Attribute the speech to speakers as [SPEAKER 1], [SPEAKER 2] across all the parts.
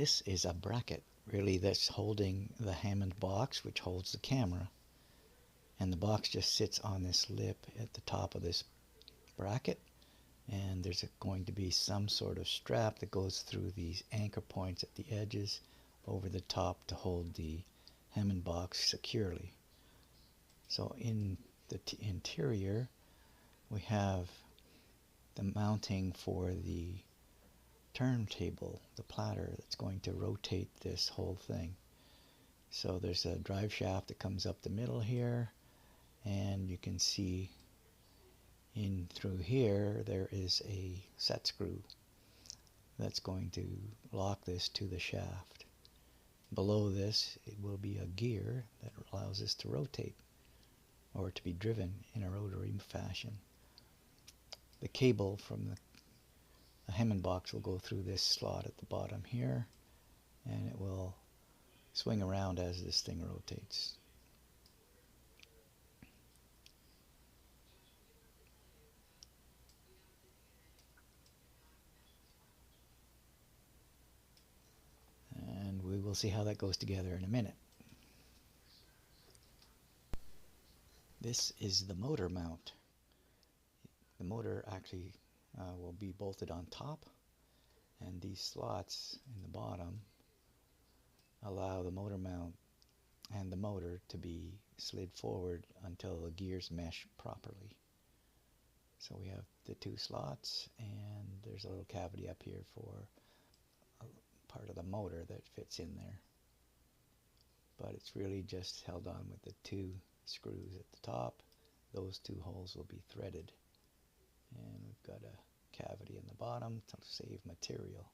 [SPEAKER 1] this is a bracket, really, that's holding the Hammond box, which holds the camera. And the box just sits on this lip at the top of this bracket. And there's going to be some sort of strap that goes through these anchor points at the edges over the top to hold the Hammond box securely. So in the interior, we have the mounting for the turntable, the platter that's going to rotate this whole thing. So there's a drive shaft that comes up the middle here, and you can see in through here there is a set screw that's going to lock this to the shaft. Below this it will be a gear that allows this to rotate or to be driven in a rotary fashion. The cable from the Hammond box will go through this slot at the bottom here, and it will swing around as this thing rotates. And we will see how that goes together in a minute. This is the motor mount. The motor actually will be bolted on top, and these slots in the bottom allow the motor mount and the motor to be slid forward until the gears mesh properly. So we have the two slots, and there's a little cavity up here for a part of the motor that fits in there. But it's really just held on with the two screws at the top. Those two holes will be threaded. And we've got a cavity in the bottom to save material.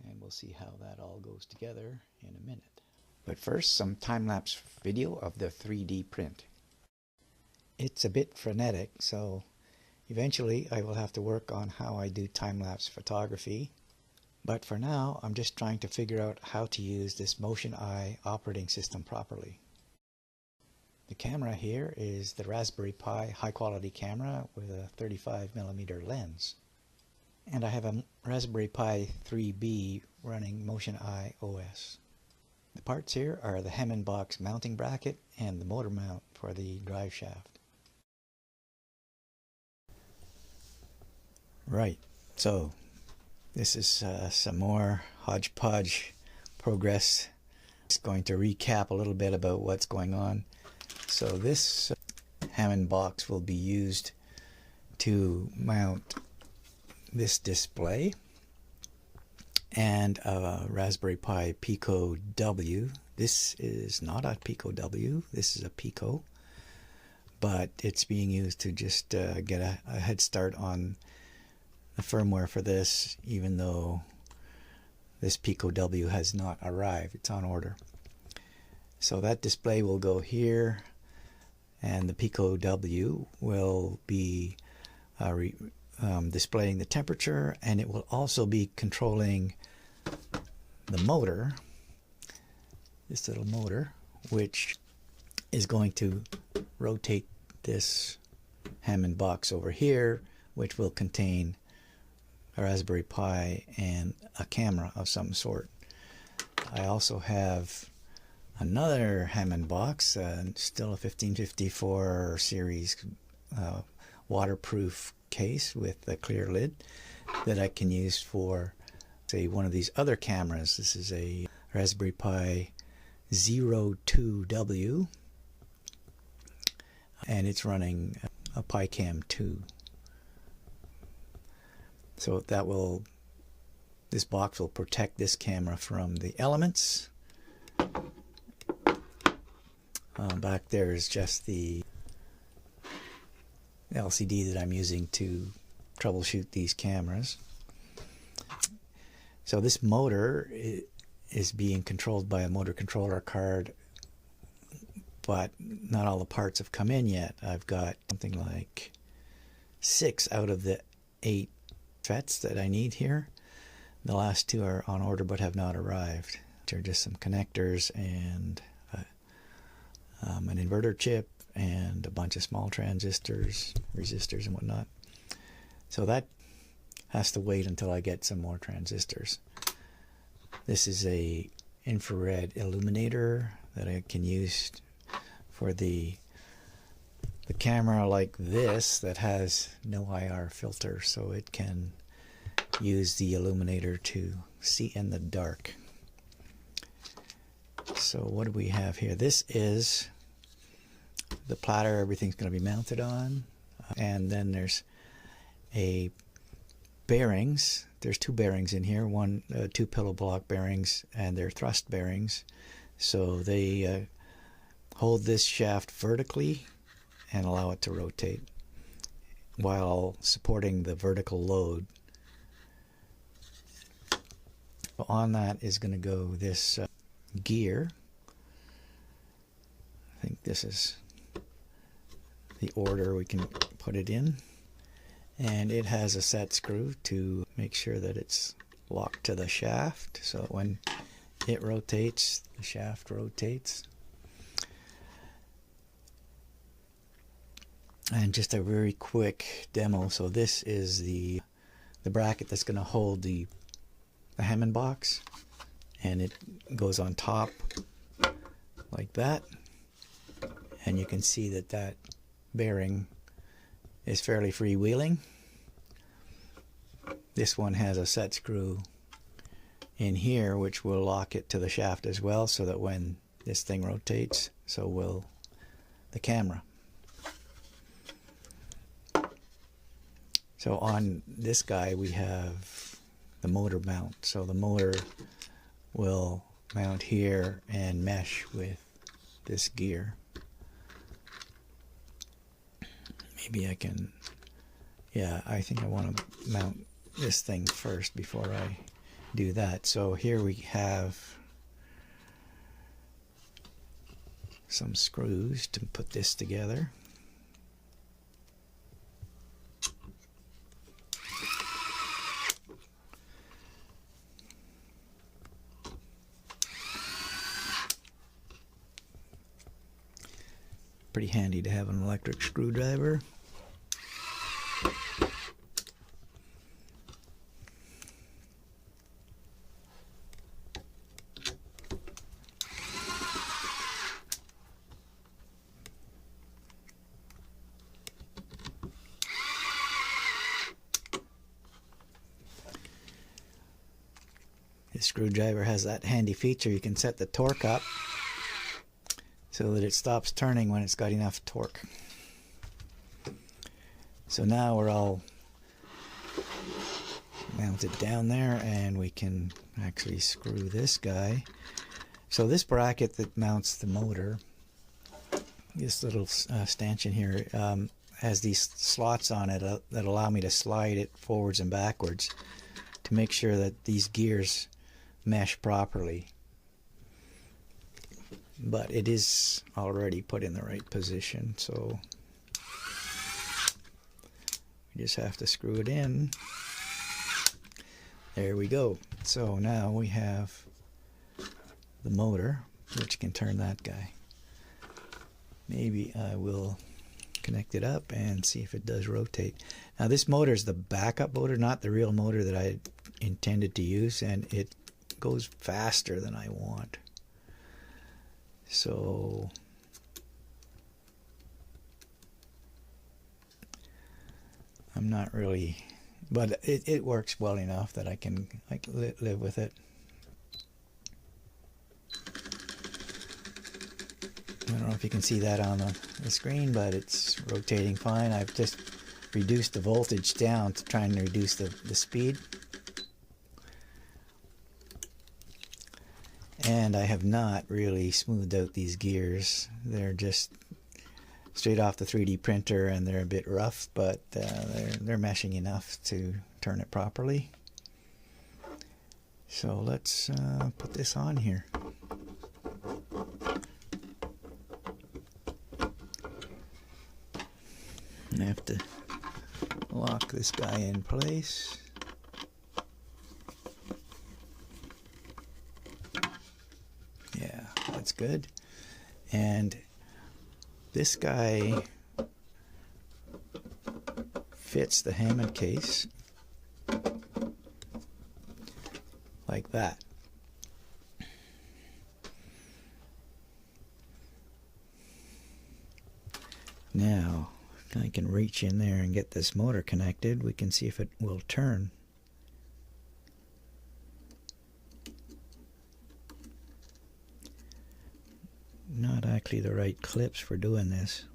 [SPEAKER 1] And we'll see how that all goes together in a minute. But first, some time-lapse video of the 3D print. It's a bit frenetic, so eventually I will have to work on how I do time-lapse photography. But for now, I'm just trying to figure out how to use this Motion Eye operating system properly. The camera here is the Raspberry Pi high-quality camera with a 35mm lens. And I have a Raspberry Pi 3B running Motion Eye OS. The parts here are the Hammond box mounting bracket and the motor mount for the drive shaft. Right, so this is some more hodgepodge progress. Just going to recap a little bit about what's going on. So this Hammond box will be used to mount this display and a Raspberry Pi Pico W. This is not a Pico W, this is a Pico, but it's being used to just get a head start on the firmware for this, even though this Pico W has not arrived. It's on order. So that display will go here, and the Pico W will be displaying the temperature, and it will also be controlling the motor, this little motor, which is going to rotate this Hammond box over here, which will contain a Raspberry Pi and a camera of some sort. I also have another Hammond box, still a 1554 series waterproof case with a clear lid that I can use for, say, one of these other cameras. This is a Raspberry Pi 02W, and it's running a PiCam 2. So this box will protect this camera from the elements. Back there is just the LCD that I'm using to troubleshoot these cameras. So this motor is being controlled by a motor controller card, but not all the parts have come in yet. I've got something like 6 out of the 8 FETs that I need here. The last 2 are on order but have not arrived. They're just some connectors and an inverter chip and a bunch of small transistors, resistors and whatnot. So that has to wait until I get some more transistors. This is a infrared illuminator that I can use for the camera like this that has no IR filter, so it can use the illuminator to see in the dark. So what do we have here? This is the platter everything's going to be mounted on, and then there's a bearings. There's two bearings in here, two pillow block bearings, and they're thrust bearings, so they hold this shaft vertically and allow it to rotate while supporting the vertical load. On that is going to go this gear. I think this is the order we can put it in, and it has a set screw to make sure that it's locked to the shaft, so that when it rotates, the shaft rotates. And just a very quick demo. So this is the bracket that's going to hold the Hammond box, and it goes on top like that, and you can see that that bearing is fairly freewheeling. This one has a set screw in here which will lock it to the shaft as well, so that when this thing rotates, so will the camera. So on this guy we have the motor mount. So the motor will mount here and mesh with this gear. Maybe I can, yeah, I think I want to mount this thing first before I do that. So here we have some screws to put this together. Pretty handy to have an electric screwdriver. This screwdriver has that handy feature, you can set the torque up so that it stops turning when it's got enough torque. So now we're all mounted down there, and we can actually screw this guy. So this bracket that mounts the motor, this little stanchion here, has these slots on it that allow me to slide it forwards and backwards to make sure that these gears mesh properly. But it is already put in the right position, so we just have to screw it in. There we go. So now we have the motor, which can turn that guy. Maybe I will connect it up and see if it does rotate. Now this motor is the backup motor, not the real motor that I intended to use, and it goes faster than I want. So I'm not really, but it works well enough that I can live with it. I don't know if you can see that on the screen, but it's rotating fine. I've just reduced the voltage down to try and reduce the speed. And I have not really smoothed out these gears. They're just straight off the 3D printer, and they're a bit rough, but they're meshing enough to turn it properly. So let's put this on here. I have to lock this guy in place. Yeah, that's good. And this guy fits the Hammond case like that. Now, if I can reach in there and get this motor connected, we can see if it will turn. Not actually the right clips for doing this.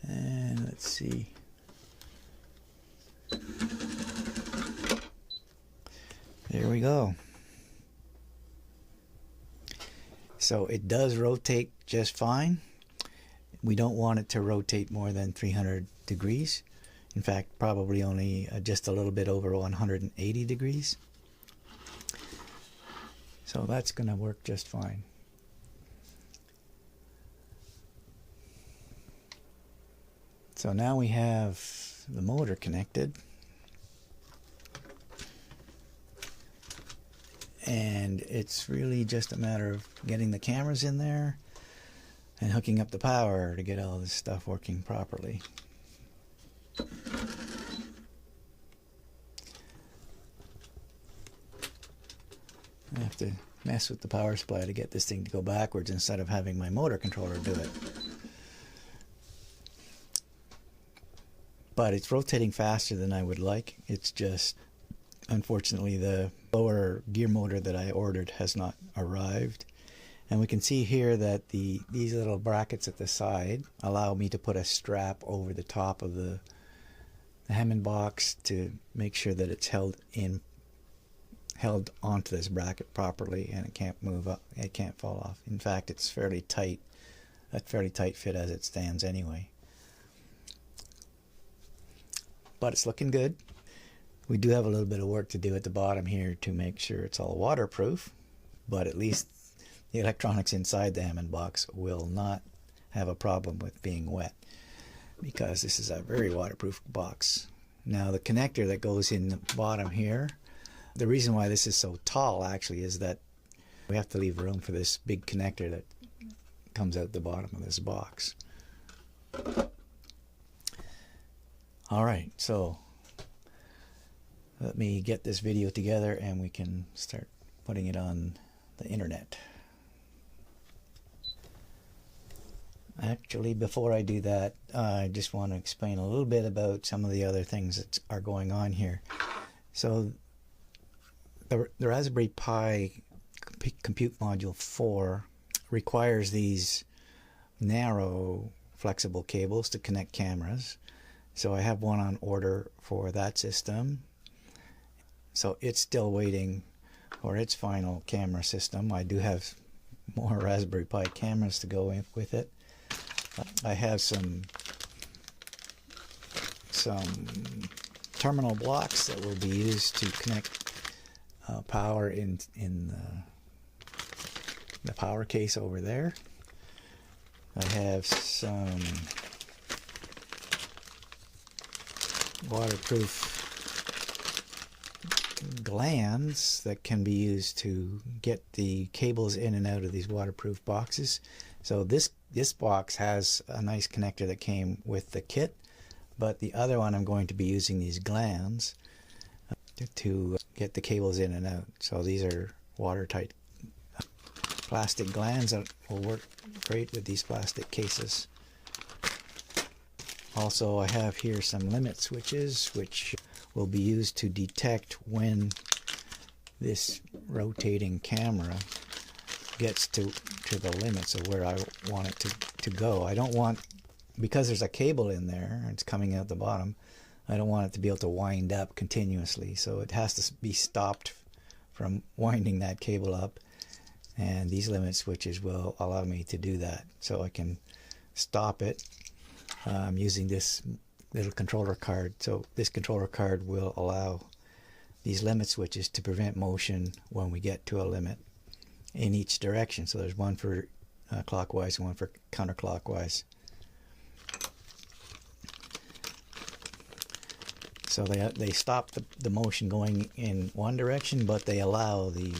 [SPEAKER 1] And let's see. There we go. So it does rotate just fine. We don't want it to rotate more than 300 degrees. In fact, probably only just a little bit over 180 degrees. So that's going to work just fine. So now we have the motor connected. And it's really just a matter of getting the cameras in there and hooking up the power to get all this stuff working properly. I have to mess with the power supply to get this thing to go backwards instead of having my motor controller do it. But it's rotating faster than I would like. It's just, unfortunately, the lower gear motor that I ordered has not arrived. And we can see here that these little brackets at the side allow me to put a strap over the top of the Hammond box to make sure that it's held onto this bracket properly and it can't move up, it can't fall off. In fact, it's fairly tight, a fairly tight fit as it stands anyway. But it's looking good. We do have a little bit of work to do at the bottom here to make sure it's all waterproof, but at least the electronics inside the Hammond box will not have a problem with being wet, because this is a very waterproof box. Now the connector that goes in the bottom here, the reason why this is so tall actually is that we have to leave room for this big connector that comes out the bottom of this box. Alright, so let me get this video together and we can start putting it on the internet. Actually, before I do that, I just want to explain a little bit about some of the other things that are going on here. So the Raspberry Pi Compute Module 4 requires these narrow flexible cables to connect cameras. So I have one on order for that system. So it's still waiting for its final camera system. I do have more Raspberry Pi cameras to go in with it. I have some terminal blocks that will be used to connect power in the power case over there. I have some waterproof glands that can be used to get the cables in and out of these waterproof boxes. So this box has a nice connector that came with the kit, but the other one I'm going to be using these glands to get the cables in and out. So these are watertight plastic glands that will work great with these plastic cases. Also, I have here some limit switches which will be used to detect when this rotating camera gets to the limits of where I want it to go. I don't want, because there's a cable in there and it's coming out the bottom, I don't want it to be able to wind up continuously. So it has to be stopped from winding that cable up, and these limit switches will allow me to do that. So I can stop it using this little controller card. So this controller card will allow these limit switches to prevent motion when we get to a limit in each direction. So there's one for clockwise and one for counterclockwise. So they stop the motion going in one direction, but they allow the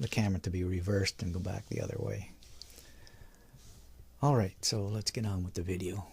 [SPEAKER 1] camera to be reversed and go back the other way. Alright, so let's get on with the video.